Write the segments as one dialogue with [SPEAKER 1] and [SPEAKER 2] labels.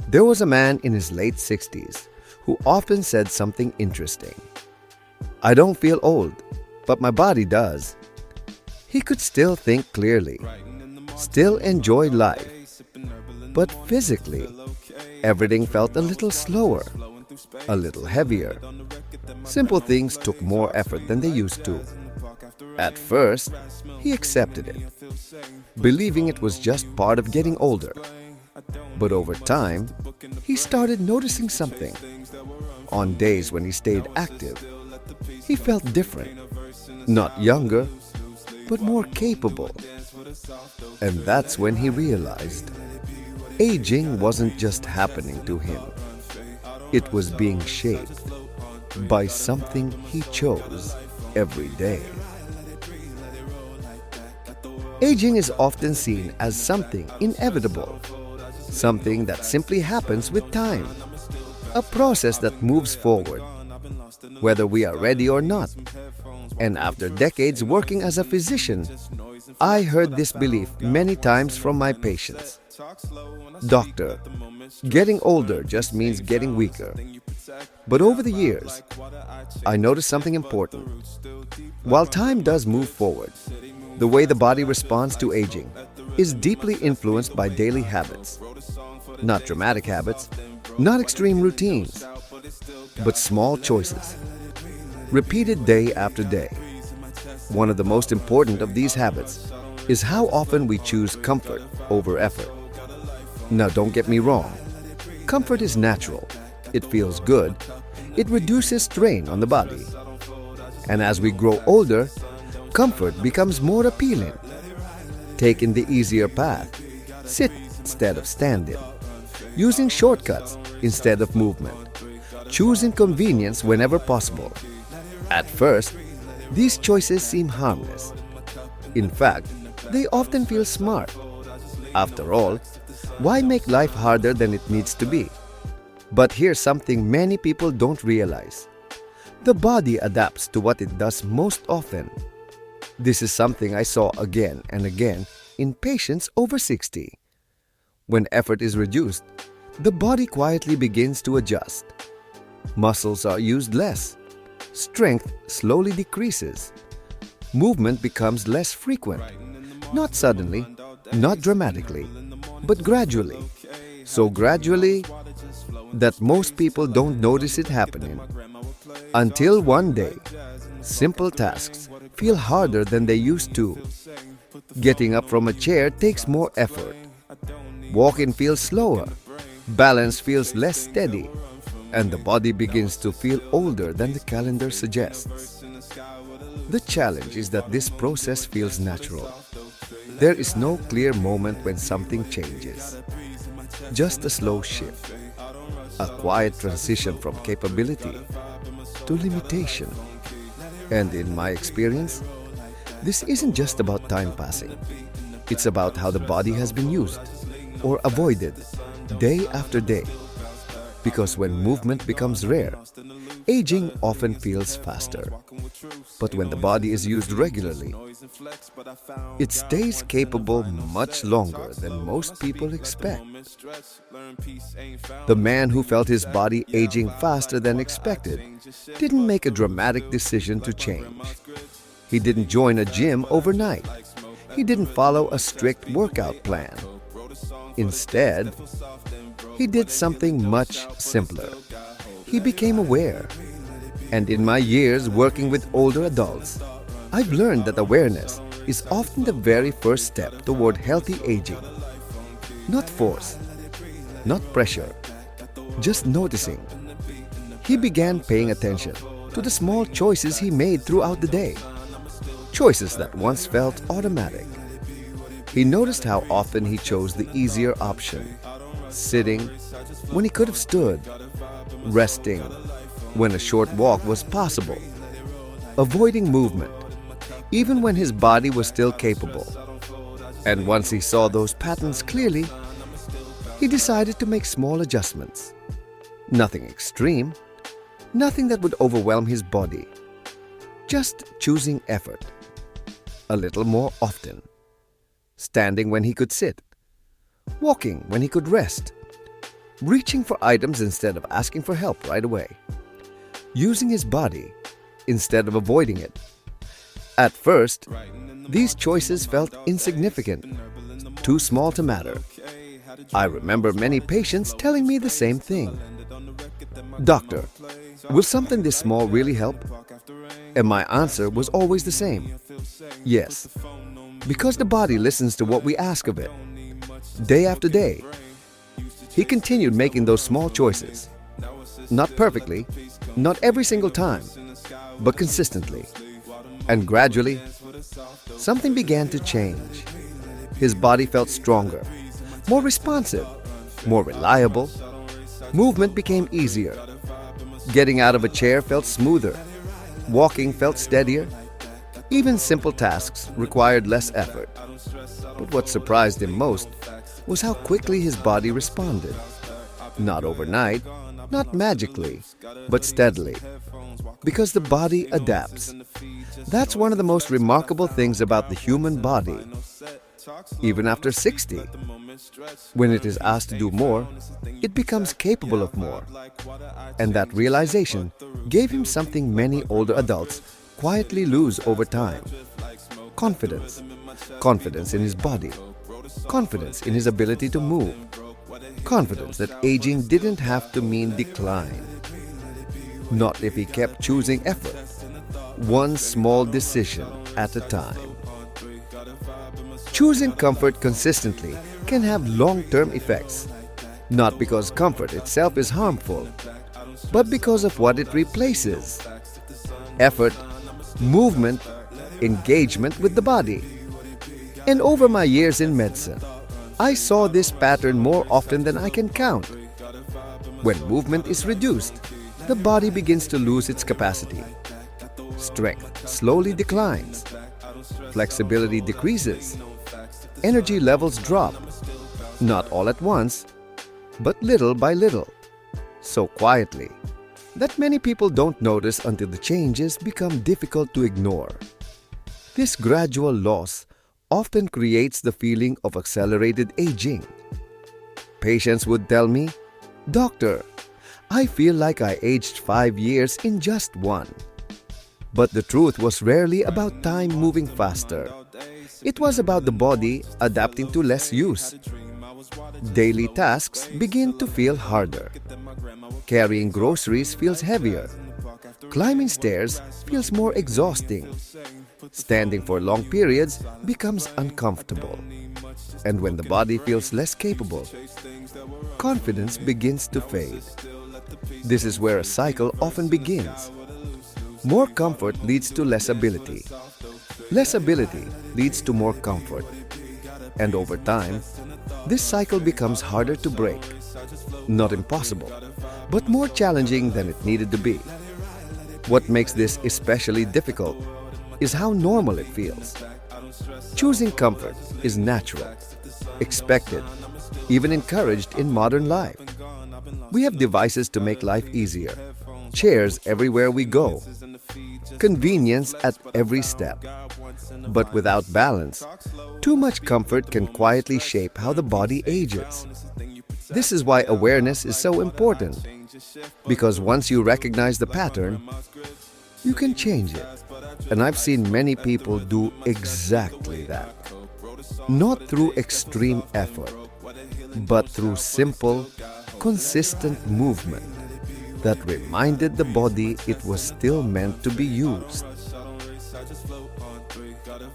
[SPEAKER 1] There was a man in his late 60s who often said something interesting. I don't feel old, but my body does. He could still think clearly, still enjoy life, but physically, everything felt a little slower, a little heavier. Simple things took more effort than they used to. At first, he accepted it, believing it was just part of getting older. But over time, he started noticing something. On days when he stayed active, he felt different. Not younger, but more capable. And that's when he realized aging wasn't just happening to him. It was being shaped by something he chose every day. Aging is often seen as something inevitable, something that simply happens with time, a process that moves forward, whether we are ready or not. And after decades working as a physician, I heard this belief many times from my patients. Doctor, getting older just means getting weaker. But over the years, I noticed something important. While time does move forward, the way the body responds to aging is deeply influenced by daily habits. Not dramatic habits, not extreme routines, but small choices, repeated day after day. One of the most important of these habits is how often we choose comfort over effort. Now, don't get me wrong. Comfort is natural. It feels good. It reduces strain on the body. And as we grow older, comfort becomes more appealing. Taking the easier path, sit instead of standing, using shortcuts instead of movement, choosing convenience whenever possible. At first, these choices seem harmless. In fact, they often feel smart. After all, why make life harder than it needs to be? But here's something many people don't realize. The body adapts to what it does most often. This is something I saw again and again in patients over 60. When effort is reduced, the body quietly begins to adjust. Muscles are used less. Strength slowly decreases. Movement becomes less frequent. Not suddenly, not dramatically, but gradually. So gradually that most people don't notice it happening. Until one day, simple tasks feel harder than they used to. Getting up from a chair takes more effort. Walking feels slower. Balance feels less steady. And the body begins to feel older than the calendar suggests. The challenge is that this process feels natural. There is no clear moment when something changes. Just a slow shift. A quiet transition from capability to limitation. And in my experience, this isn't just about time passing. It's about how the body has been used or avoided day after day. Because when movement becomes rare, aging often feels faster. But when the body is used regularly, it stays capable much longer than most people expect. The man who felt his body aging faster than expected didn't make a dramatic decision to change. He didn't join a gym overnight. He didn't follow a strict workout plan. Instead, he did something much simpler. He became aware. And in my years working with older adults, I've learned that awareness is often the very first step toward healthy aging. Not force, not pressure, just noticing. He began paying attention to the small choices he made throughout the day. Choices that once felt automatic. He noticed how often he chose the easier option. Sitting when he could have stood. Resting when a short walk was possible. Avoiding movement even when his body was still capable. And once he saw those patterns clearly, he decided to make small adjustments. Nothing extreme, nothing that would overwhelm his body. Just choosing effort. A little more often. Standing when he could sit. Walking when he could rest. reaching for items instead of asking for help right away, using his body instead of avoiding it. At first, these choices felt insignificant, too small to matter. I remember many patients telling me the same thing. "Doctor, will something this small really help?" And my answer was always the same: yes, because the body listens to what we ask of it. Day after day, he continued making those small choices. Not perfectly, not every single time, but consistently. And gradually, something began to change. His body felt stronger, more responsive, more reliable. Movement became easier. Getting out of a chair felt smoother. Walking felt steadier. Even simple tasks required less effort. But what surprised him most was how quickly his body responded. Not overnight, not magically, but steadily. Because the body adapts. That's one of the most remarkable things about the human body. Even after 60, when it is asked to do more, it becomes capable of more. And that realization gave him something many older adults quietly lose over time: confidence. Confidence in his body. Confidence in his ability to move. Confidence that aging didn't have to mean decline. Not if he kept choosing effort, one small decision at a time. Choosing comfort consistently can have long-term effects, not because comfort itself is harmful, but because of what it replaces: effort, movement, engagement with the body. And over my years in medicine, I saw this pattern more often than I can count. When movement is reduced, the body begins to lose its capacity. Strength slowly declines. Flexibility decreases. Energy levels drop. Not all at once, but little by little. So quietly that many people don't notice until the changes become difficult to ignore. This gradual loss often creates the feeling of accelerated aging. Patients would tell me, "Doctor, I feel like I aged 5 years in just one." But the truth was rarely about time moving faster. It was about the body adapting to less use. Daily tasks begin to feel harder. Carrying groceries feels heavier. Climbing stairs feels more exhausting. Standing for long periods becomes uncomfortable. And when the body feels less capable, confidence begins to fade. This is where a cycle often begins. More comfort leads to less ability. Less ability leads to more comfort. And over time, this cycle becomes harder to break. Not impossible, but more challenging than it needed to be. What makes this especially difficult is how normal it feels. Choosing comfort is natural, expected, even encouraged in modern life. We have devices to make life easier, chairs everywhere we go, convenience at every step. But without balance, too much comfort can quietly shape how the body ages. This is why awareness is so important, because once you recognize the pattern, you can change it. And I've seen many people do exactly that. Not through extreme effort, but through simple, consistent movement that reminded the body it was still meant to be used.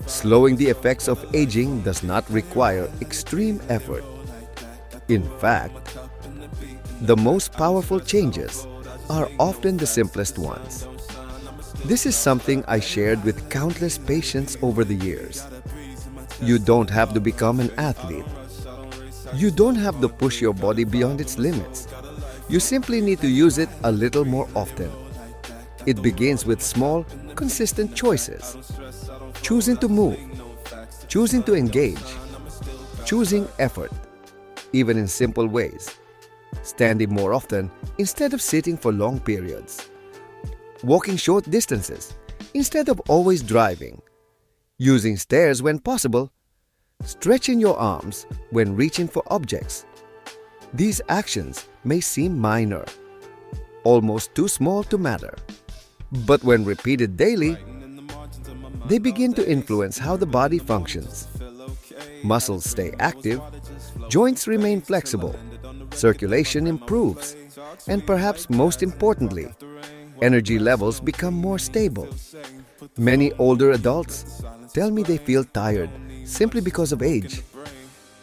[SPEAKER 1] Slowing the effects of aging does not require extreme effort. In fact, the most powerful changes are often the simplest ones. This is something I shared with countless patients over the years. You don't have to become an athlete. You don't have to push your body beyond its limits. You simply need to use it a little more often. It begins with small, consistent choices. Choosing to move, choosing to engage, choosing effort, even in simple ways. Standing more often instead of sitting for long periods. Walking short distances instead of always driving. Using stairs when possible. Stretching your arms when reaching for objects. These actions may seem minor, almost too small to matter. But when repeated daily, they begin to influence how the body functions. Muscles stay active, joints remain flexible, circulation improves, and perhaps most importantly, energy levels become more stable. Many older adults tell me they feel tired simply because of age.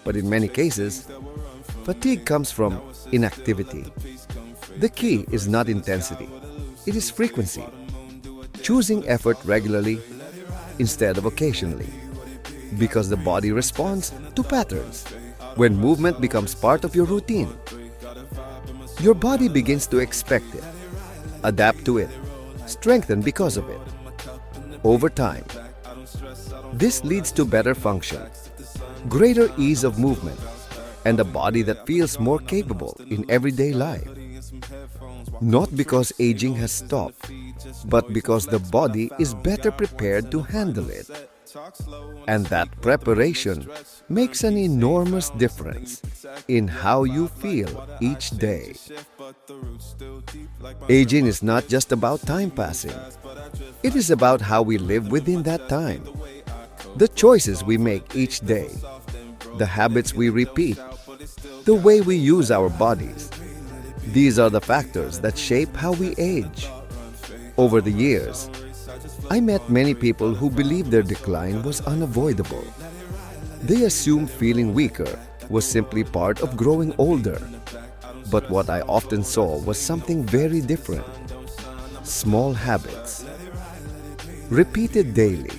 [SPEAKER 1] But in many cases, fatigue comes from inactivity. The key is not intensity, it is frequency. Choosing effort regularly instead of occasionally. Because the body responds to patterns. When movement becomes part of your routine, your body begins to expect it, adapt to it, strengthen because of it. Over time, this leads to better function, greater ease of movement, and a body that feels more capable in everyday life. Not because aging has stopped, but because the body is better prepared to handle it. And that preparation makes an enormous difference in how you feel each day. Aging is not just about time passing. It is about how we live within that time. The choices we make each day, the habits we repeat, the way we use our bodies. These are the factors that shape how we age. Over the years, I met many people who believed their decline was unavoidable. They assumed feeling weaker was simply part of growing older. But what I often saw was something very different. Small habits, repeated daily,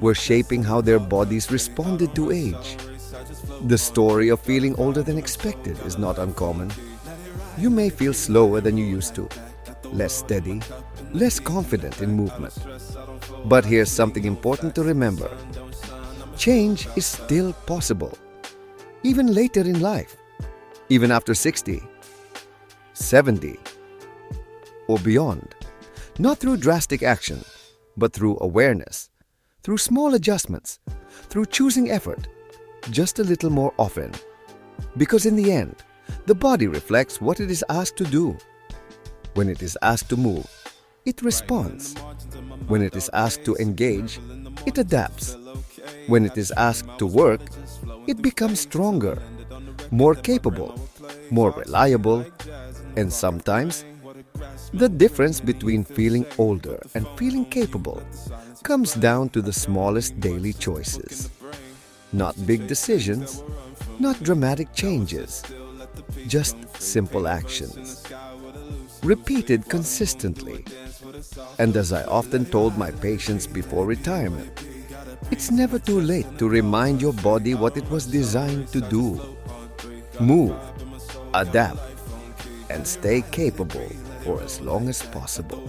[SPEAKER 1] were shaping how their bodies responded to age. The story of feeling older than expected is not uncommon. You may feel slower than you used to, less steady, less confident in movement. But here's something important to remember. Change is still possible, even later in life, even after 60, 70, or beyond. Not through drastic action, but through awareness, through small adjustments, through choosing effort, just a little more often. Because in the end, the body reflects what it is asked to do. When it is asked to move, it responds. When it is asked to engage, it adapts. When it is asked to work, it becomes stronger, more capable, more reliable, and sometimes the difference between feeling older and feeling capable comes down to the smallest daily choices. Not big decisions, not dramatic changes, just simple actions, repeated consistently. And as I often told my patients before retirement, it's never too late to remind your body what it was designed to do. Move, adapt, and stay capable for as long as possible.